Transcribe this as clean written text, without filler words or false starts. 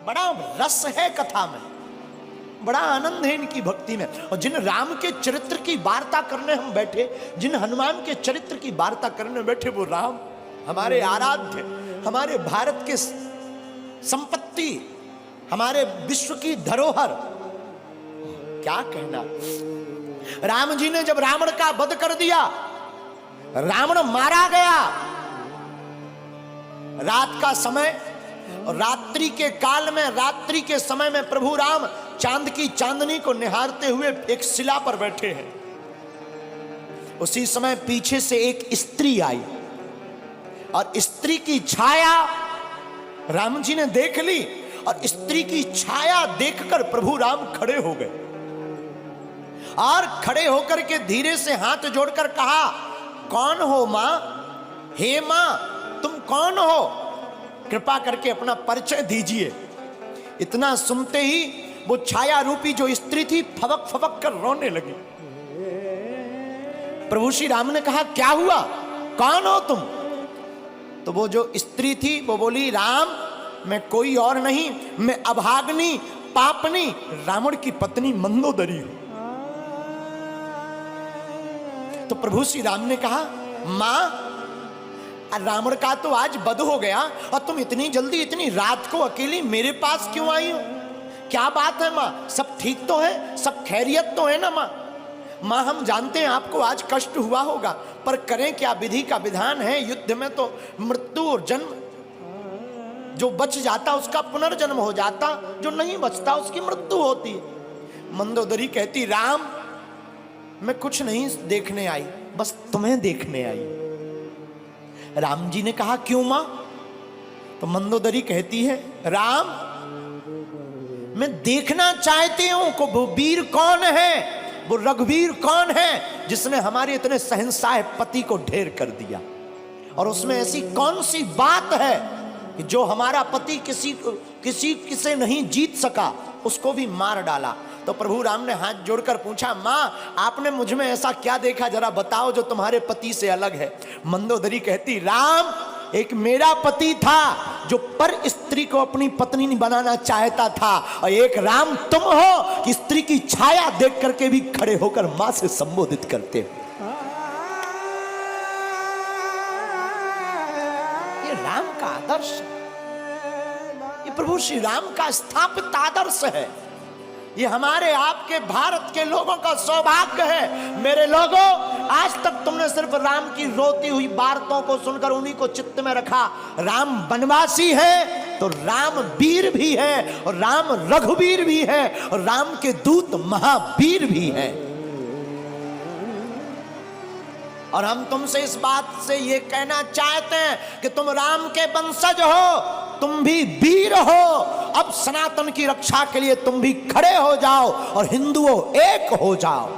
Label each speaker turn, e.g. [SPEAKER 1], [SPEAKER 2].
[SPEAKER 1] बड़ा रस है कथा में, बड़ा आनंद है इनकी भक्ति में। और जिन राम के चरित्र की वार्ता करने हम बैठे, जिन हनुमान के चरित्र की वार्ता करने बैठे, वो राम हमारे आराध्य, हमारे भारत के संपत्ति, हमारे विश्व की धरोहर, क्या कहना। राम जी ने जब रावण का वध कर दिया, रावण मारा गया, रात का समय, रात्रि के काल में, रात्रि के समय में प्रभु राम चांद की चांदनी को निहारते हुए एक शिला पर बैठे हैं। उसी समय पीछे से एक स्त्री आई और स्त्री की छाया राम जी ने देख ली, और स्त्री की छाया देखकर प्रभु राम खड़े हो गए, और खड़े होकर के धीरे से हाथ जोड़कर कहा, कौन हो मां? हे मां, तुम कौन हो? कृपा करके अपना परिचय दीजिए। इतना सुनते ही वो छाया रूपी जो स्त्री थी फबक फबक कर रोने लगी। प्रभु श्री राम ने कहा, क्या हुआ, कौन हो तुम? तो वो जो स्त्री थी वो बोली, राम मैं कोई और नहीं, मैं अभाग्नि पापनी रावण की पत्नी मंदोदरी हूं। तो प्रभु श्री राम ने कहा, मां रावण का तो आज वध हो गया, और तुम इतनी जल्दी इतनी रात को अकेली मेरे पास क्यों आई हो? क्या बात है मां, सब ठीक तो है, सब खैरियत तो है ना मां? मां हम जानते हैं आपको आज कष्ट हुआ होगा, पर करें क्या, विधि का विधान है, युद्ध में तो मृत्यु और जन्म, जो बच जाता उसका पुनर्जन्म हो जाता, जो नहीं बचता उसकी मृत्यु होती है। मंदोदरी कहती, राम मैं कुछ नहीं देखने आई, बस तुम्हें देखने आई। राम जी ने कहा, क्यों मां? तो मंदोदरी कहती है, राम मैं देखना चाहती हूं कि वो वीर कौन है, वो रघुवीर कौन है जिसने हमारे इतने शहंशाह पति को ढेर कर दिया, और उसमें ऐसी कौन सी बात है कि जो हमारा पति किसी से नहीं जीत सका, उसको भी मार डाला। तो प्रभु राम ने हाथ जोड़कर पूछा, मां आपने मुझ में ऐसा क्या देखा, जरा बताओ जो तुम्हारे पति से अलग है। मंदोदरी कहती, राम एक मेरा पति था जो पर स्त्री को अपनी पत्नी नहीं बनाना चाहता था, और एक राम तुम हो कि स्त्री की छाया देख करके भी खड़े होकर मां से संबोधित करते हो। ये राम का आदर्श, ये प्रभु श्री राम का स्थापित आदर्श है। ये हमारे आपके भारत के लोगों का सौभाग्य है। मेरे लोगों, आज तक तुमने सिर्फ राम की रोती हुई वार्ताओं को सुनकर उन्हीं को चित्त में रखा। राम वनवासी है तो राम वीर भी है, और राम रघुवीर भी है, और राम के दूत महावीर भी है। और हम तुमसे इस बात से ये कहना चाहते हैं कि तुम राम के वंशज हो, तुम भी वीर हो। अब सनातन की रक्षा के लिए तुम भी खड़े हो जाओ और हिंदुओं एक हो जाओ।